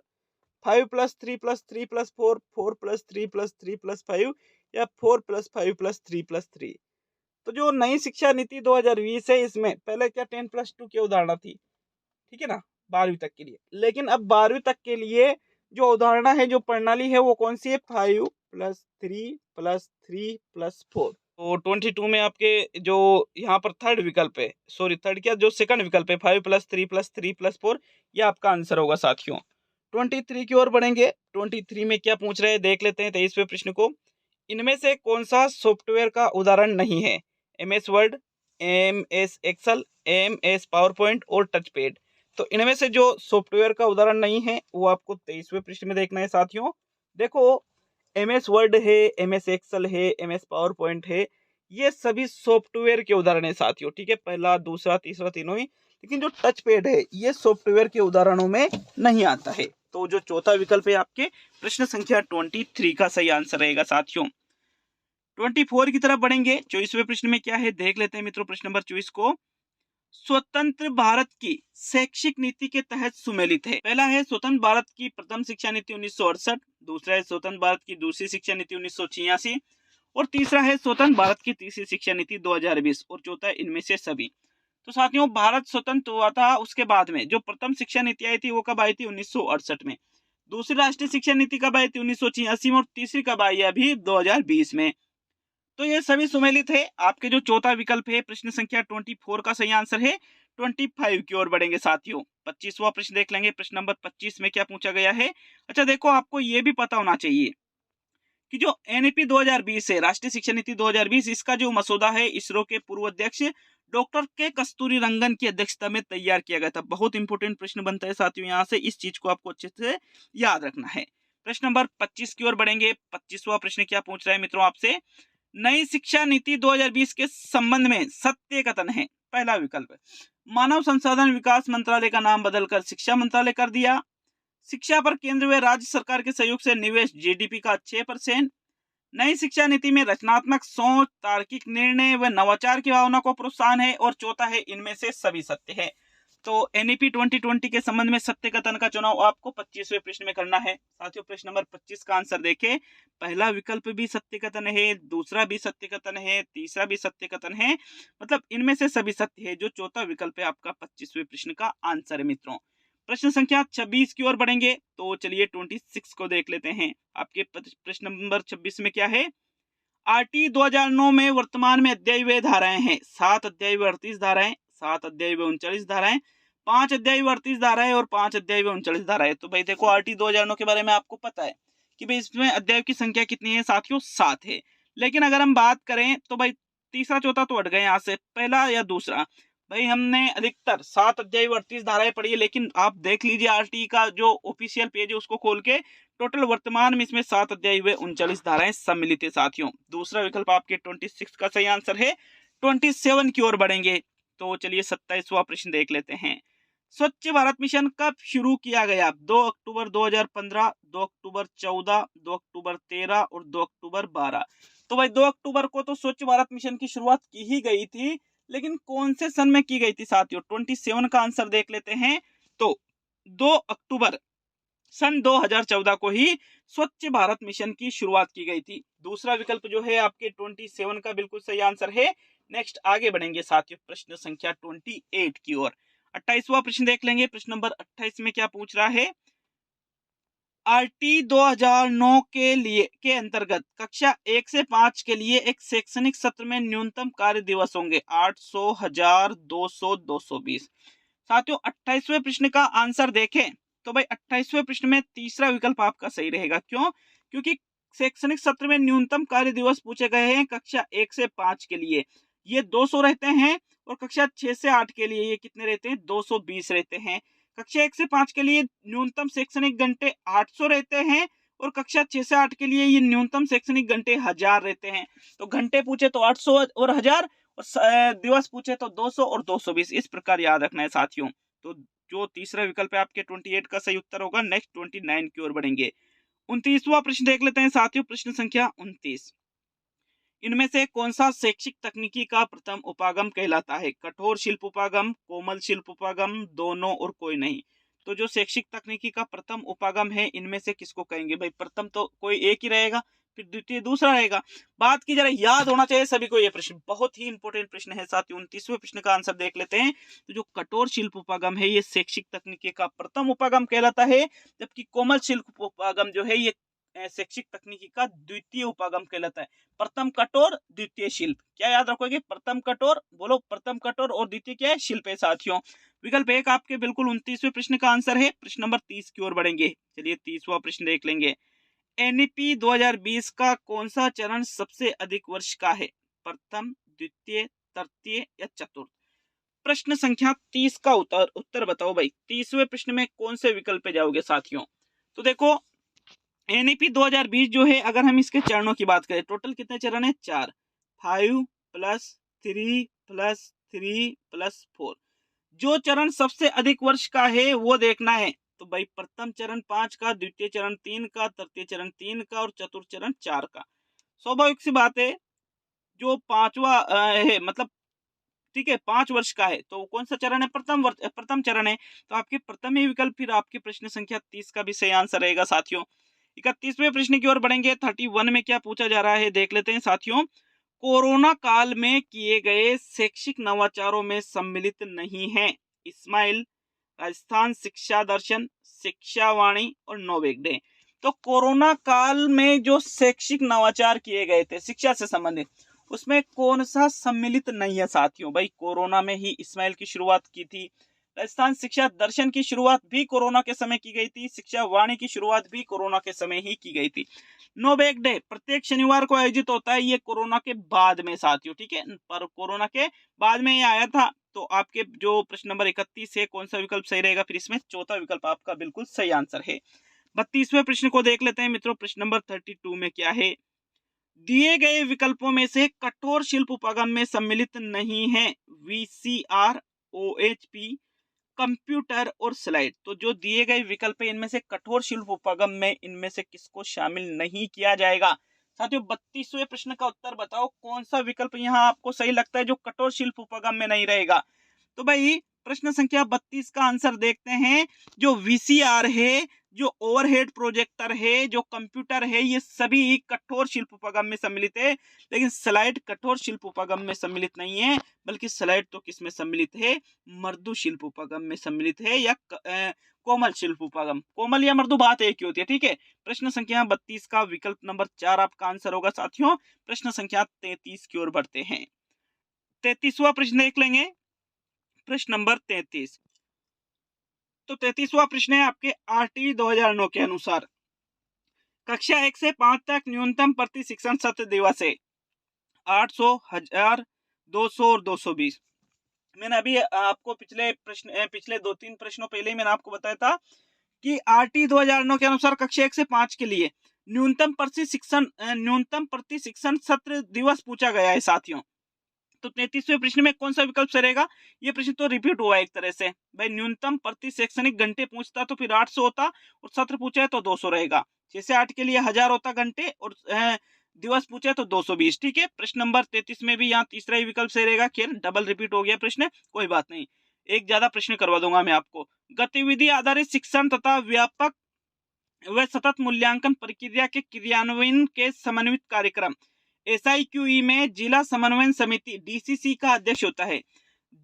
5+3+3+4, 4+3+3+5 या 4+5+3+3। तो जो नई शिक्षा नीति 2020 है, इसमें पहले क्या 10+2 की अवधारणा थी, ठीक है ना, 12वीं तक के लिए। लेकिन अब 12वीं तक के लिए जो अवधारणा है, जो प्रणाली है, वो कौन सी है? 5+3+3+4। तो 22 में आपके जो यहाँ पर थर्ड विकल्प है, सॉरी थर्ड क्या, जो सेकंड विकल्प है 5+3+3+4, यह आपका आंसर होगा साथियों। 23 की ओर बढ़ेंगे। 23 में क्या पूछ रहे हैं देख लेते हैं 23वें प्रश्न को। इनमें से कौन सा सॉफ्टवेयर का उदाहरण नहीं है? MS Word, MS Excel, MS PowerPoint और टच पैड। तो इनमें से जो सॉफ्टवेयर का उदाहरण नहीं है वो आपको 23वें प्रश्न में देखना है साथियों। देखो, MS वर्ड है, MS एक्सेल है, MS पावर पॉइंट है, ये सभी सॉफ्टवेयर के उदाहरण है साथियों, ठीक है, पहला दूसरा तीसरा तीनों ही। लेकिन जो टच पैड है ये सॉफ्टवेयर के उदाहरणों में नहीं आता है। तो जो चौथा विकल्प है आपके प्रश्न संख्या 23 का सही आंसर रहेगा साथियों। 24 की तरफ बढ़ेंगे। 24वें प्रश्न में क्या है देख लेते हैं मित्रों। प्रश्न नंबर 24 को स्वतंत्र भारत की शैक्षिक नीति के तहत सुमेलित है। पहला है स्वतंत्र भारत की प्रथम शिक्षा नीति 1968, दूसरा है स्वतंत्र भारत की दूसरी शिक्षा नीति 1986 और तीसरा है स्वतंत्र भारत की तीसरी शिक्षा नीति 2020 और चौथा है इनमें से सभी। तो साथियों, भारत स्वतंत्र हुआ था, उसके बाद में जो प्रथम शिक्षा नीति आई थी वो कब आई थी? 1968 में। दूसरी राष्ट्रीय शिक्षा नीति कब आई थी? 1986 में। और तीसरी कब आई है? अभी 2020 में। तो ये सभी सुमेलित है। आपके जो चौथा विकल्प है प्रश्न संख्या 24 का सही आंसर है। 25 की ओर बढ़ेंगे साथियों। 25वां प्रश्न देख लेंगे। प्रश्न नंबर 25 में क्या पूछा गया है? अच्छा देखो, आपको ये भी पता होना चाहिए कि जो NEP 2020 है, राष्ट्रीय शिक्षा नीति 2020, इसका जो मसौदा है इसरो के पूर्व अध्यक्ष डॉक्टर के कस्तूरी रंगन की अध्यक्षता में तैयार किया गया था। बहुत इंपॉर्टेंट प्रश्न बनता है साथियों यहाँ से, इस चीज को आपको अच्छे से याद रखना है। प्रश्न नंबर 25 की ओर बढ़ेंगे। 25वां प्रश्न क्या पूछ रहा है मित्रों आपसे? नई शिक्षा नीति 2020 के संबंध में सत्य कथन है। पहला विकल्प, मानव संसाधन विकास मंत्रालय का नाम बदलकर शिक्षा मंत्रालय कर दिया। शिक्षा पर केंद्र व राज्य सरकार के सहयोग से निवेश GDP का 6%। नई शिक्षा नीति में रचनात्मक सोच, तार्किक निर्णय व नवाचार की भावना को प्रोत्साहन है। और चौथा है इनमें से सभी सत्य है। तो NEP 2020 के संबंध में सत्य कथन का चुनाव आपको 25वें प्रश्न में करना है साथियों। प्रश्न नंबर 25 का आंसर देखें। पहला विकल्प भी सत्य कथन है, दूसरा भी सत्य कथन है, तीसरा भी सत्य कथन है, मतलब इनमें से सभी सत्य है। जो चौथा विकल्प है आपका 25वें प्रश्न का आंसर है मित्रों। प्रश्न संख्या 26 की ओर बढ़ेंगे। तो चलिए 26 को देख लेते हैं। आपके प्रश्न नंबर 26 में क्या है? RT 2009 में वर्तमान में अध्याय व धाराएं हैं। 7 अध्याय व 38 धाराएं, 7 अध्याय व 39 धाराएं, 5 अध्याय व 38 धाराएं और 5 अध्याय व 39 धाराएं। तो भाई देखो, RT 2009 के बारे में आपको पता है कि भाई इसमें अध्याय की संख्या कितनी है साथियों? 7 है। लेकिन अगर हम बात करें तो भाई तीसरा चौथा तो हट गए यहाँ से, पहला या दूसरा। भाई हमने अधिकतर 7 अध्याय व 38 धाराएं पढ़ी है, लेकिन आप देख लीजिए RT का जो ऑफिशियल पेज है उसको खोल के, टोटल वर्तमान में इसमें 7 अध्याय व 39 धाराएं सम्मिलित है साथियों। दूसरा विकल्प आपके 26 का सही आंसर है। 27 की ओर बढ़ेंगे। तो चलिए 27वां प्रश्न देख लेते हैं। स्वच्छ भारत मिशन कब शुरू किया गया? 2 अक्टूबर 2015, 2 अक्टूबर 14, 2 अक्टूबर 13 और 2 अक्टूबर 12। तो भाई 2 अक्टूबर को तो स्वच्छ भारत मिशन की शुरुआत की ही गई थी, लेकिन कौन से सन में की गई थी साथियों? 27 का आंसर देख लेते हैं। तो 2 अक्टूबर सन 2014 को ही स्वच्छ भारत मिशन की शुरुआत की गई थी। दूसरा विकल्प जो है आपके 27 का बिल्कुल सही आंसर है। नेक्स्ट आगे बढ़ेंगे साथियों प्रश्न संख्या 28 की ओर। 28वां प्रश्न देख लेंगे। प्रश्न नंबर 28 में क्या पूछ रहा है? RT 2009 के लिए के अंतर्गत कक्षा 1 से 5 के लिए एक शैक्षणिक सत्र में न्यूनतम कार्य दिवस होंगे 800, 1000, 200, 220। साथियों 28वें प्रश्न का आंसर देखें तो भाई 28वें प्रश्न में तीसरा विकल्प आपका सही रहेगा। क्यों? क्योंकि शैक्षणिक सत्र में न्यूनतम कार्य दिवस पूछे गए हैं कक्षा 1 से 5 के लिए, ये 200 रहते हैं। और कक्षा 6 से 8 के लिए ये कितने रहते हैं? 220 रहते हैं। कक्षा 1 से 5 के लिए न्यूनतम शैक्षणिक घंटे 800 रहते हैं और कक्षा 6 से 8 के लिए ये न्यूनतम शैक्षणिक घंटे 1000 रहते हैं। तो घंटे पूछे तो 800 और 1000, और दिवस पूछे तो 200 और 220, इस प्रकार याद रखना है साथियों। तो जो तीसरा विकल्प है आपके 28 का सही उत्तर होगा। नेक्स्ट 29 की ओर बढ़ेंगे। 29वां प्रश्न देख लेते हैं साथियों, प्रश्न संख्या 29। इनमें से कौन सा शैक्षिक तकनीकी का प्रथम उपागम कहलाता है? कठोर शिल्प उपागम, कोमल शिल्प उपागम, दोनों और कोई नहीं। तो जो शैक्षिक तकनीकी का प्रथम उपागम है, इनमें से किसको कहेंगे भाई? प्रथम तो कोई एक ही रहेगा, फिर द्वितीय दूसरा रहेगा। बात की जरा, याद होना चाहिए सभी को ये प्रश्न, बहुत ही इंपॉर्टेंट प्रश्न है साथियों। 29वें प्रश्न का आंसर देख लेते हैं। तो जो कठोर शिल्प उपागम है, ये शैक्षिक तकनीकी का प्रथम उपागम कहलाता है, जबकि कोमल शिल्प उपागम जो है ये शैक्षिक तकनीकी का द्वितीय उपागम कहलाता है। प्रथम कठोर, द्वितीय शिल्प, क्या याद रखोगे? प्रथम कठोर, बोलो प्रथम कठोर, और द्वितीय क्या है? शिल्प है साथियों। विकल्प एक आपके बिल्कुल 29वें प्रश्न का आंसर है। प्रश्न नंबर 30 की ओर बढ़ेंगे। चलिए 30वां प्रश्न देख लेंगे। एनईपी 2020 का कौन सा चरण सबसे अधिक वर्ष का है? प्रथम, द्वितीय, तृतीय या चतुर्थ? प्रश्न संख्या 30 का उत्तर बताओ भाई। 30वें प्रश्न में कौन से विकल्प पे जाओगे साथियों? तो देखो, एनईपी 2020 जो है, अगर हम इसके चरणों की बात करें, टोटल कितने चरण है? 4। 5 + 3 + 3 + 4। जो चरण सबसे अधिक वर्ष का है वो देखना है। तो भाई प्रथम चरण 5 का, द्वितीय चरण 3 का, तृतीय चरण 3 का और चतुर्थ चरण 4 का। स्वाभाविक सी बात है, जो पांचवा है, मतलब ठीक है, 5 वर्ष का है, तो कौन सा चरण है? प्रथम चरण है। तो आपके प्रथम ही विकल्प फिर आपके प्रश्न संख्या 30 का भी सही आंसर रहेगा साथियों। 31वें प्रश्न की ओर बढ़ेंगे। 31 में क्या पूछा जा रहा है देख लेते हैं साथियों। कोरोना काल में किए गए शैक्षिक नवाचारों में सम्मिलित नहीं है? इस्माइल, राजस्थान शिक्षा दर्शन, शिक्षा वाणी और नोवेगडे। तो कोरोना काल में जो शैक्षिक नवाचार किए गए थे शिक्षा से संबंधित, उसमें कौन सा सम्मिलित नहीं है साथियों? भाई कोरोना में ही इस्माइल की शुरुआत की थी, राजस्थान शिक्षा दर्शन की शुरुआत भी कोरोना के समय की गई थी, शिक्षा वाणी की शुरुआत भी कोरोना के समय ही की गई थी। नो बैक डे प्रत्येक शनिवार को आयोजित होता है, ये कोरोना के बाद में साथियों, ठीक है, पर कोरोना के बाद में ये आया था। तो आपके जो प्रश्न नंबर 31 है, कौन सा विकल्प सही रहेगा? फिर इसमें चौथा विकल्प आपका बिल्कुल सही आंसर है। 32वें प्रश्न को देख लेते हैं मित्रों। प्रश्न नंबर 32 में क्या है? दिए गए विकल्पों में से कठोर शिल्प उपागम में सम्मिलित नहीं है? वीसीआर, ओएचपी, कंप्यूटर और स्लाइड। तो जो दिए गए विकल्प है, इनमें से कठोर शिल्प उपागम में इनमें से किसको शामिल नहीं किया जाएगा? साथियों 32वें प्रश्न का उत्तर बताओ, कौन सा विकल्प यहाँ आपको सही लगता है जो कठोर शिल्प उपागम में नहीं रहेगा? तो भाई प्रश्न संख्या 32 का आंसर देखते हैं। जो वीसीआर है, जो ओवरहेड प्रोजेक्टर है, जो कंप्यूटर है, ये सभी कठोर शिल्प उपागम में सम्मिलित है। लेकिन स्लाइड कठोर शिल्प उपागम में सम्मिलित नहीं है, बल्कि स्लाइड तो किस में सम्मिलित है? मृदु शिल्प उपागम में सम्मिलित है, या कोमल शिल्प उपागम। कोमल या मृदु बात एक ही होती है, ठीक है। प्रश्न संख्या 32 का विकल्प नंबर 4 आपका आंसर होगा साथियों। प्रश्न संख्या 33 की ओर बढ़ते हैं। 33वां प्रश्न देख लेंगे। प्रश्न नंबर 33। तो 33वां प्रश्न है आपके आरटी 2009 के अनुसार कक्षा 1 से 5 तक न्यूनतम प्रति शिक्षण सत्र दिवस है 800, 1000, 200 और 220। मैंने अभी आपको पिछले 2-3 प्रश्नों पहले ही मैंने आपको बताया था कि आरटी 2009 के अनुसार कक्षा 1 से 5 के लिए न्यूनतम प्रति शिक्षण सत्र दिवस पूछा गया है साथियों। तो 33वें प्रश्न में कौन सा विकल्प सही रहेगा? ये प्रश्न तो रिपीट हुआ एक तरह से। भाई न्यूनतम प्रति शैक्षणिक घंटे पूछता तो फिर 800 होता, और सत्र पूछा है तो 200 रहेगा। 6 से 8 के लिए 1000 होता घंटे, और दिवस पूछा है तो 220, ठीक है। प्रश्न नंबर 33 में भी यहाँ तीसरा ही विकल्प सही रहेगा। खैर डबल रिपीट हो गया प्रश्न, कोई बात नहीं, एक ज्यादा प्रश्न करवा दूंगा मैं आपको। गतिविधि आधारित शिक्षण तथा व्यापक व सतत मूल्यांकन प्रक्रिया के क्रियान्वयन के समन्वित कार्यक्रम SIQE में जिला समन्वयन समिति DCC का अध्यक्ष होता है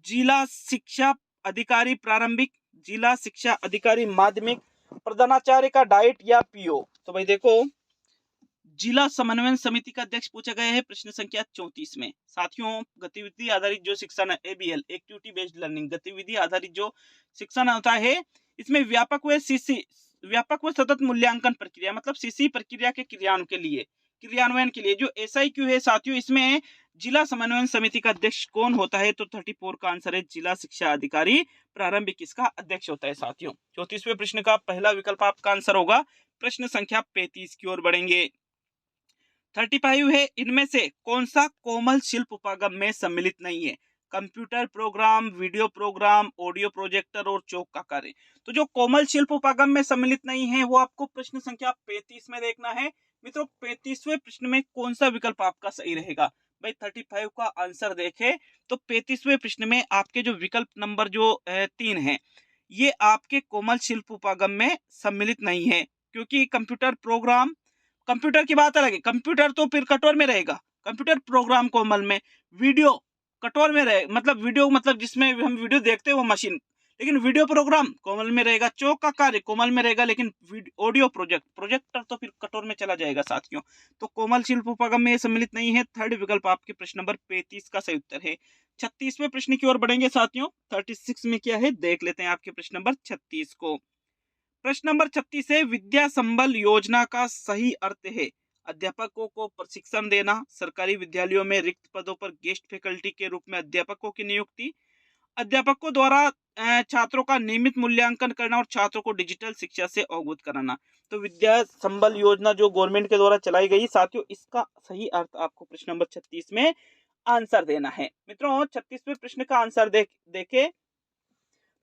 जिला शिक्षा अधिकारी प्रारंभिक, जिला शिक्षा अधिकारी माध्यमिक, प्रधानाचार्य का डाइट या PO। तो भाई देखो, जिला समन्वयन समिति का अध्यक्ष पूछा गया है प्रश्न संख्या 34 में। साथियों गतिविधि आधारित जो शिक्षण है ABL, एक्टिविटी बेस्ड लर्निंग, गतिविधि आधारित जो शिक्षण होता है, इसमें व्यापक व सतत मूल्यांकन प्रक्रिया, मतलब CC प्रक्रिया के क्रियान्वयन के लिए जो SIQ है साथियों, इसमें जिला समन्वयन समिति का अध्यक्ष कौन होता है? तो 34 का आंसर है जिला शिक्षा अधिकारी प्रारंभिक, इसका अध्यक्ष होता है साथियों। 34वें प्रश्न का पहला विकल्प आपका आंसर होगा। प्रश्न संख्या 35 की ओर बढ़ेंगे। 35 है, इनमें से कौन सा कोमल शिल्प उपागम में सम्मिलित नहीं है? Computer program, video program, audio projector और चौक का कार्य। तो जो कोमल शिल्प उपागम में सम्मिलित नहीं है वो आपको प्रश्न संख्या 35 में देखना है। मित्रों 35वें प्रश्न में कौन सा विकल्प आपका सही रहेगा? भाई 35 का आंसर देखें तो 35वें प्रश्न में आपके जो विकल्प नंबर जो 3 है ये आपके कोमल शिल्प उपागम में सम्मिलित नहीं है, क्योंकि कंप्यूटर प्रोग्राम, कंप्यूटर की बात अलग है, कंप्यूटर तो फिर कटोर में रहेगा, कंप्यूटर प्रोग्राम कोमल में, वीडियो कटोर में रहे, मतलब वीडियो मतलब जिसमें हम वीडियो देखते हैं वो मशीन, लेकिन वीडियो प्रोग्राम कोमल में रहेगा, चौक का कार्य कोमल में रहेगा, लेकिन ऑडियो प्रोजेक्टर तो फिर कटोर में चला जाएगा साथियों। तो कोमल शिल्प उपागम में सम्मिलित नहीं है। थर्ड विकल्प आपके प्रश्न नंबर 35 का सही उत्तर है। 36वें प्रश्न की ओर बढ़ेंगे साथियों। 36 में क्या है देख लेते हैं आपके प्रश्न नंबर 36 को। प्रश्न नंबर 36 है, विद्या संबल योजना का सही अर्थ है अध्यापकों को प्रशिक्षण देना, सरकारी विद्यालयों में रिक्त पदों पर गेस्ट फैकल्टी के रूप में अध्यापकों की नियुक्ति, अध्यापकों द्वारा छात्रों का नियमित मूल्यांकन करना और छात्रों को डिजिटल शिक्षा से अवगत कराना। तो विद्या संबल योजना जो गवर्नमेंट के द्वारा चलाई गई साथियों, इसका सही अर्थ आपको प्रश्न नंबर 36 में आंसर देना है। मित्रों 36वें प्रश्न का आंसर देखे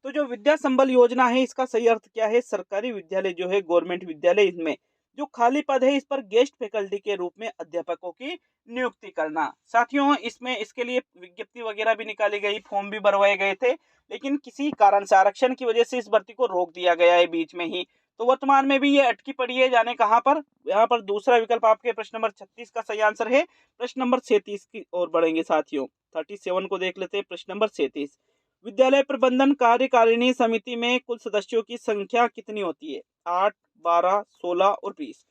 तो जो विद्या संबल योजना है इसका सही अर्थ क्या है? सरकारी विद्यालय जो है गवर्नमेंट विद्यालय, इनमें जो खाली पद है इस पर गेस्ट फैकल्टी के रूप में अध्यापकों की नियुक्ति करना। साथियों इसमें इसके लिए विज्ञप्ति वगैरह भी निकाली गई, फॉर्म भी भरवाए गए थे, लेकिन किसी कारण से आरक्षण की वजह से इस भर्ती को रोक दिया गया है बीच में ही। तो वर्तमान में भी ये अटकी पड़ी है, जाने कहां पर? यहाँ पर दूसरा विकल्प आपके प्रश्न नंबर 36 का सही आंसर है। प्रश्न नंबर 37 की ओर बढ़ेंगे साथियों। 37 को देख लेते हैं। प्रश्न नंबर 37, विद्यालय प्रबंधन कार्यकारिणी समिति में कुल सदस्यों की संख्या कितनी होती है? 8, 12, 16 और 20।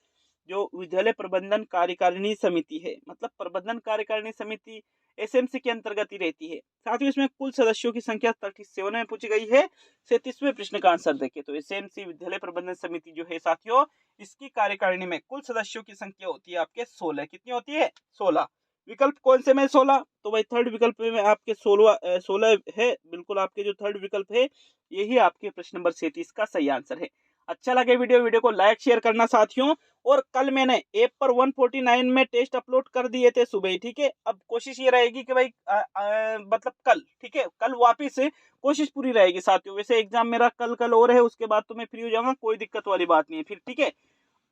जो विद्यालय प्रबंधन कार्यकारिणी समिति है, मतलब प्रबंधन कार्यकारिणी समिति एसएमसी के अंतर्गत ही रहती है। साथ ही इसमें कुल सदस्यों की संख्या 37 में पूछी गई है। 37वें प्रश्न का आंसर देखिए तो एसएमसी विद्यालय प्रबंधन समिति जो है साथियों, इसकी कार्यकारिणी में कुल सदस्यों की संख्या होती है आपके 16। कितनी होती है? 16। विकल्प कौन से में? 16। तो भाई थर्ड विकल्प में आपके 16 है। बिल्कुल आपके जो थर्ड विकल्प है यही आपके प्रश्न नंबर 37 का सही आंसर है। अच्छा लगे वीडियो को लाइक शेयर करना साथियों। और कल मैंने ऐप पर 149 में टेस्ट अपलोड कर दिए थे सुबह ही, ठीक है। अब कोशिश ये रहेगी कि भाई मतलब कल, ठीक है, कल वापिस कोशिश पूरी रहेगी साथियों। वैसे एग्जाम मेरा कल और है, उसके बाद तो मैं फ्री हो जाऊंगा, कोई दिक्कत वाली बात नहीं है फिर, ठीक है।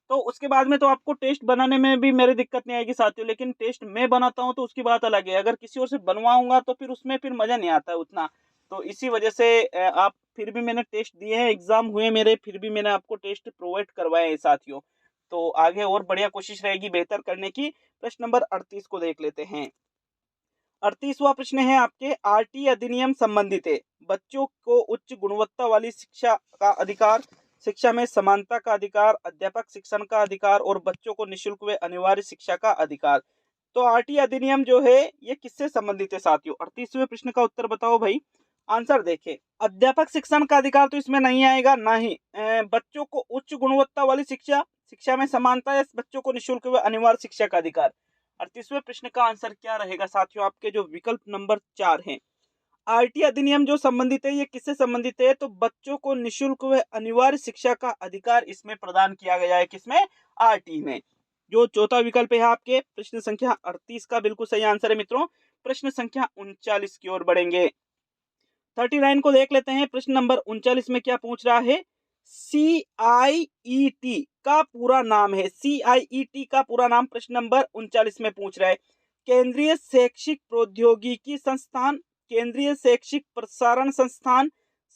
तो उसके बाद में तो आपको टेस्ट बनाने में भी मेरी दिक्कत नहीं आएगी साथियों, लेकिन टेस्ट मैं बनाता हूं तो उसकी बात अलग है। अगर किसी और से बनवाऊंगा तो फिर उसमें फिर मजा नहीं आता है उतना। तो इसी वजह से आप फिर भी मैंने टेस्ट दिए हैं, एग्जाम हुए मेरे, फिर भी मैंने आपको टेस्ट प्रोवाइड करवाए हैं साथियों। तो आगे और बढ़िया कोशिश रहेगी बेहतर करने की। प्रश्न नंबर 38 को देख लेते हैं। 38वां प्रश्न है आपके, आरटी अधिनियम संबंधित है बच्चों को उच्च गुणवत्ता वाली शिक्षा का अधिकार, शिक्षा में समानता का अधिकार, अध्यापक शिक्षण का अधिकार और बच्चों को निःशुल्क व अनिवार्य शिक्षा का अधिकार। तो आरटी अधिनियम जो है ये किससे संबंधित है साथियों? 38वें प्रश्न का उत्तर बताओ भाई। आंसर देखें, अध्यापक शिक्षण का अधिकार तो इसमें नहीं आएगा, ना ही बच्चों को उच्च गुणवत्ता वाली शिक्षा, शिक्षा में समानता या बच्चों को निःशुल्क व अनिवार्य शिक्षा का अधिकार। 38वें प्रश्न का आंसर क्या रहेगा साथियों? आपके जो विकल्प नंबर 4 है। आरटी अधिनियम जो संबंधित है ये किससे संबंधित है? तो बच्चों को निःशुल्क व अनिवार्य शिक्षा का अधिकार इसमें प्रदान किया गया है। किसमें? आरटी में। जो चौथा विकल्प है आपके प्रश्न संख्या 38 का बिल्कुल सही आंसर है मित्रों। प्रश्न संख्या 39 की ओर बढ़ेंगे। 39 को देख लेते हैं। प्रश्न नंबर 39 में क्या पूछ रहा है? CIET का पूरा नाम है, CIET का पूरा नाम प्रश्न नंबर 39 में पूछ रहा है। केंद्रीय शैक्षिक प्रौद्योगिकी संस्थान, केंद्रीय शैक्षिक प्रसारण संस्थान,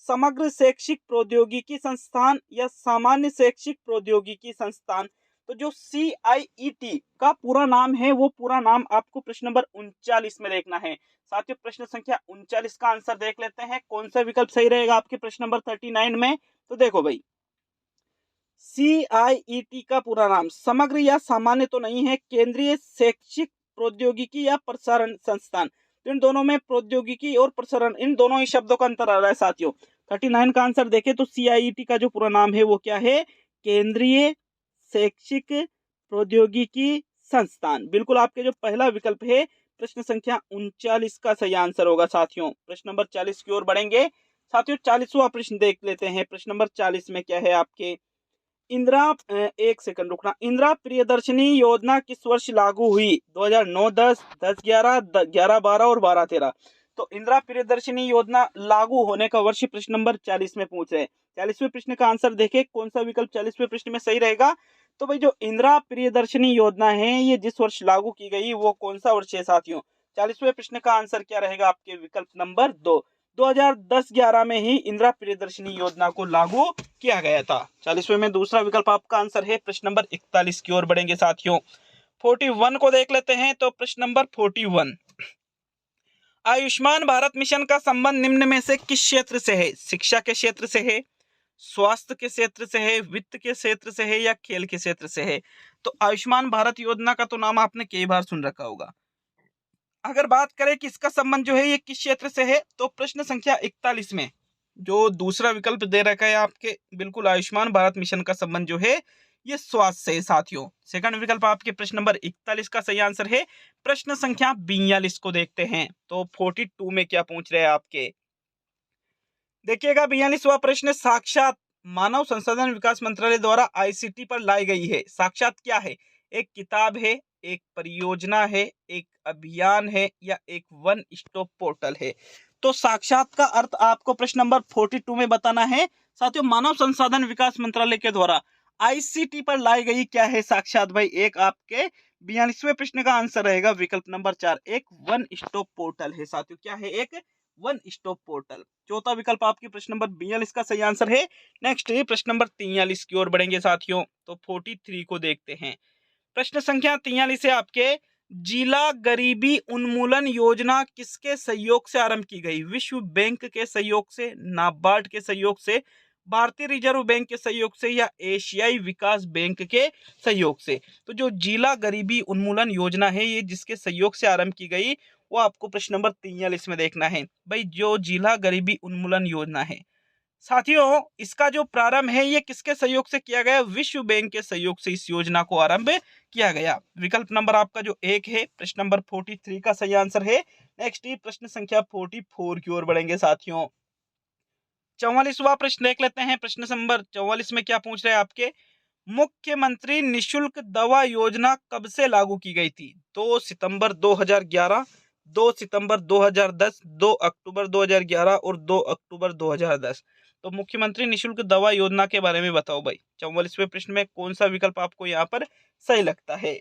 समग्र शैक्षिक प्रौद्योगिकी संस्थान या सामान्य शैक्षिक प्रौद्योगिकी संस्थान। तो जो CIET का पूरा नाम है वो पूरा नाम आपको प्रश्न नंबर 39 में देखना है साथियों। प्रश्न संख्या 39 का आंसर देख लेते हैं, कौन सा विकल्प सही रहेगा आपके प्रश्न नंबर 39 में। तो देखो भाई, CIET का पूरा नाम समग्र या सामान्य तो नहीं है, केंद्रीय शैक्षिक प्रौद्योगिकी या प्रसारण संस्थान। तो इन दोनों में प्रौद्योगिकी और प्रसारण, इन दोनों ही शब्दों का अंतर आ रहा है साथियों। 39 का आंसर देखें तो CIET का जो पूरा नाम है वो क्या है? केंद्रीय शैक्षिक प्रौद्योगिकी संस्थान। बिल्कुल आपके जो पहला विकल्प है प्रश्न संख्या 39 का सही आंसर होगा साथियों। प्रश्न नंबर 40 की ओर बढ़ेंगे साथियों। 40वां प्रश्न देख लेते हैं। प्रश्न नंबर 40 में क्या है आपके? एक सेकंड रुकना। इंदिरा प्रियदर्शनी योजना किस वर्ष लागू हुई? 2009, 10, 10, 11, 11, 12 और 12, 13। तो इंदिरा प्रियदर्शनी योजना लागू होने का वर्ष प्रश्न नंबर 40 में पूछ रहे हैं। 40वें प्रश्न का आंसर देखें, कौन सा विकल्प 40वें प्रश्न में सही रहेगा? तो भाई जो इंदिरा प्रियदर्शनी योजना है ये जिस वर्ष लागू की गई वो कौन सा वर्ष है साथियों? 40वें प्रश्न का आंसर क्या रहेगा आपके? विकल्प नंबर 2। 2010-11 में ही इंदिरा प्रियदर्शनी योजना को लागू किया गया था। 40वें में दूसरा विकल्प आपका आंसर है। प्रश्न नंबर 41 की ओर बढ़ेंगे साथियों। 41 को देख लेते हैं। तो प्रश्न नंबर 41, आयुष्मान भारत मिशन का संबंध निम्न में से किस क्षेत्र से है? शिक्षा के क्षेत्र से है, स्वास्थ्य के क्षेत्र से है, वित्त के क्षेत्र से है या खेल के क्षेत्र से है? तो आयुष्मान भारत योजना का तो नाम आपने कई बार सुन रखा होगा। अगर बात करें कि इसका संबंध जो है ये किस क्षेत्र से है, तो प्रश्न संख्या 41 में जो दूसरा विकल्प दे रखा है आपके, बिल्कुल आयुष्मान भारत मिशन का संबंध जो है ये स्वास्थ्य से है साथियों। सेकंड विकल्प आपके प्रश्न नंबर 41 का सही आंसर है। प्रश्न संख्या 42 को देखते हैं। तो 42 में क्या पूछ रहे हैं आपके? देखिएगा 42वां प्रश्न, साक्षात मानव संसाधन विकास मंत्रालय द्वारा आईसीटी पर लाई गई है। साक्षात क्या है? एक किताब है, एक परियोजना है, एक अभियान है या एक वन स्टॉप पोर्टल है? तो साक्षात का अर्थ आपको प्रश्न नंबर 42 में बताना है साथियों। मानव संसाधन विकास मंत्रालय के द्वारा आईसीटी पर लाई गई क्या है साक्षात? भाई एक आपके 42वें प्रश्न का आंसर रहेगा विकल्प नंबर 4, एक वन स्टॉप पोर्टल है साथियों। क्या है? एक वन स्टॉप पोर्टल। चौथा विकल्प आपकी प्रश्न नंबर 42 का सही आंसर है। नेक्स्ट है प्रश्न नंबर 43 की ओर बढ़ेंगे साथियों। तो 43 को देखते हैं। प्रश्न संख्या 43 है आपके, जिला गरीबी उन्मूलन योजना किसके सहयोग से आरंभ की गई? विश्व बैंक के सहयोग से, नाबार्ड के सहयोग से, भारतीय रिजर्व बैंक के सहयोग से या एशियाई विकास बैंक के सहयोग से? तो जो जिला गरीबी उन्मूलन योजना है ये जिसके सहयोग से आरंभ की गई वो आपको प्रश्न नंबर 43 में देखना है। भाई जो जिला गरीबी उन्मूलन योजना है साथियों, इसका जो प्रारंभ है ये किसके सहयोग से किया गया? विश्व बैंक के सहयोग से इस योजना को आरंभ किया गया। विकल्प नंबर आपका जो 1 है प्रश्न नंबर 43 का सही आंसर है। नेक्स्ट ही प्रश्न संख्या 44 की ओर बढ़ेंगे साथियों। 44वां प्रश्न देख लेते हैं। प्रश्न नंबर 44 में क्या पूछ रहे हैं आपके, मुख्यमंत्री निशुल्क दवा योजना कब से लागू की गई थी? 2 सितंबर 2011, 2 सितंबर 2010, 2 अक्टूबर 2011 और 2 अक्टूबर 2010। तो मुख्यमंत्री निशुल्क दवा योजना के बारे में बताओ भाई। 44वें प्रश्न में कौन सा विकल्प आपको यहाँ पर सही लगता है?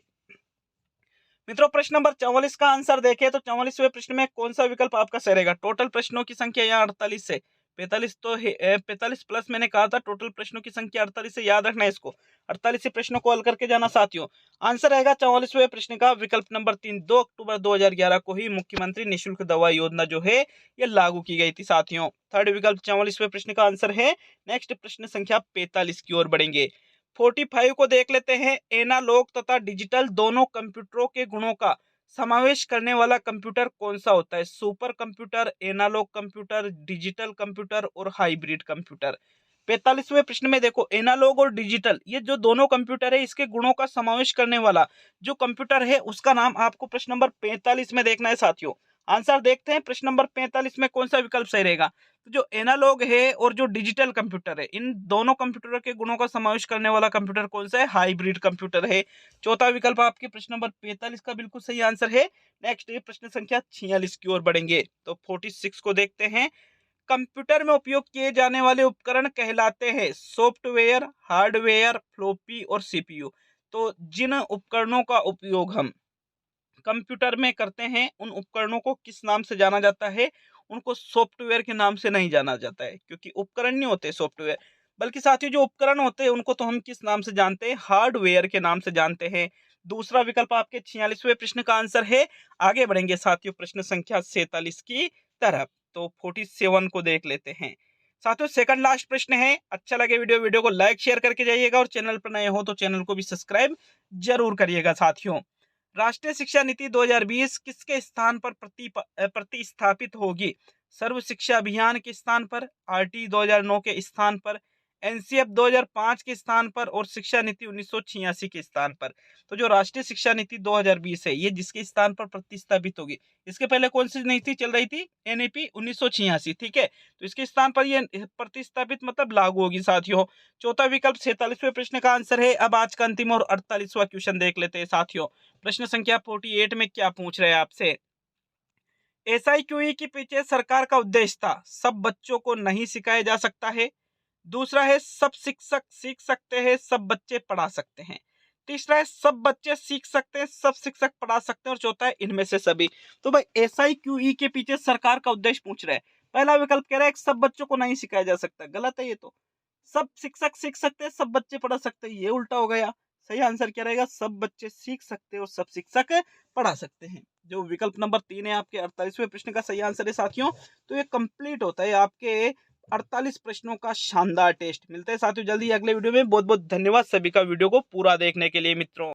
मित्रों प्रश्न नंबर 44 का आंसर देखें तो 44वें प्रश्न में कौन सा विकल्प आपका सही रहेगा? टोटल प्रश्नों की संख्या यहाँ 48 से 45 तो 45 प्लस मैंने कहा था, टोटल प्रश्नों की संख्या 48 से, याद रखना है इसको। 48 प्रश्नों को हल करके जाना साथियों। आंसर रहेगा 44वें प्रश्न का विकल्प नंबर 3, 2 अक्टूबर 2011 को ही मुख्यमंत्री निःशुल्क दवा योजना जो है ये लागू की गई थी साथियों। थर्ड विकल्प 44वें प्रश्न का आंसर है। नेक्स्ट प्रश्न संख्या 45 की ओर बढ़ेंगे। 45 को देख लेते हैं। एनालॉग तथा डिजिटल दोनों कंप्यूटरों के गुणों का समावेश करने वाला कंप्यूटर कौन सा होता है? Super computer, analogue computer, digital computer और हाइब्रिड कंप्यूटर। 45वें प्रश्न में देखो, एनालॉग और डिजिटल ये जो दोनों कंप्यूटर है इसके गुणों का समावेश करने वाला जो कंप्यूटर है उसका नाम आपको प्रश्न नंबर 45 में देखना है साथियों। आंसर देखते हैं प्रश्न नंबर 45 में कौन सा विकल्प सही रहेगा। तो जो एनालॉग है और जो डिजिटल कंप्यूटर है इन दोनों कंप्यूटरों के गुणों का समावेश करने वाला कंप्यूटर कौन सा है? हाइब्रिड कंप्यूटर है। चौथा विकल्प आपके प्रश्न नंबर 45 का बिल्कुल सही आंसर है। नेक्स्ट प्रश्न संख्या 46 की ओर बढ़ेंगे। तो 46 को देखते हैं। कंप्यूटर में उपयोग किए जाने वाले उपकरण कहलाते हैं सॉफ्टवेयर, हार्डवेयर, फ्लॉपी और सीपीयू। तो जिन उपकरणों का उपयोग हम कंप्यूटर में करते हैं उन उपकरणों को किस नाम से जाना जाता है? उनको सॉफ्टवेयर के नाम से नहीं जाना जाता है, क्योंकि उपकरण नहीं होते सॉफ्टवेयर, बल्कि साथियों जो उपकरण होते हैं उनको तो हम किस नाम से जानते हैं? हार्डवेयर के नाम से जानते हैं। दूसरा विकल्प आपके 46वें प्रश्न का आंसर है। आगे बढ़ेंगे साथियों प्रश्न संख्या 47 की तरफ। तो 47 को देख लेते हैं साथियों। सेकंड लास्ट प्रश्न है। अच्छा लगे वीडियो को लाइक शेयर करके जाइएगा और चैनल पर नए हो तो चैनल को भी सब्सक्राइब जरूर करिएगा साथियों। राष्ट्रीय शिक्षा नीति 2020 किसके स्थान पर प्रतिस्थापित होगी? सर्व शिक्षा अभियान के स्थान पर, आरटी 2009 के स्थान पर, एनसीएफ 2005 के स्थान पर और शिक्षा नीति 1986 के स्थान पर। तो जो राष्ट्रीय शिक्षा नीति 2020 है ये जिसके स्थान पर प्रतिस्थापित होगी। इसके पहले कौन सी नीति चल रही थी? एनईपी 1986, ठीक है। तो इसके स्थान पर ये प्रतिस्थापित मतलब लागू होगी साथियों। चौथा विकल्प 46वें प्रश्न का आंसर है। अब आज का अंतिम और 48वां क्वेश्चन देख लेते हैं साथियों। प्रश्न संख्या 48 में क्या पूछ रहे हैं आपसे? एसआईक्यूई के पीछे सरकार का उद्देश्य था सब बच्चों को नहीं सिखाया जा सकता है। दूसरा है सब शिक्षक सीख सकते हैं, सब बच्चे पढ़ा सकते हैं। तीसरा है सब बच्चे सीख सकते हैं, सब शिक्षक पढ़ा सकते हैं। और चौथा है इनमें से सभी। तो भाई एसआईक्यूई के पीछे सरकार का उद्देश्य पूछ रहा है। पहला विकल्प कह रहा है सब बच्चों को नहीं सिखाया जा सकता, गलत है ये तो। सब शिक्षक सीख सकते हैं, सब बच्चे पढ़ा सकते हैं, ये उल्टा हो गया। सही आंसर क्या रहेगा? सब बच्चे सीख सकते हैं और सब शिक्षक पढ़ा सकते हैं। जो विकल्प नंबर 3 है आपके 48वें प्रश्न का सही आंसर है साथियों। तो ये कंप्लीट होता है आपके 48 प्रश्नों का शानदार टेस्ट। मिलते हैं साथियों जल्दी अगले वीडियो में। बहुत बहुत धन्यवाद सभी का वीडियो को पूरा देखने के लिए मित्रों।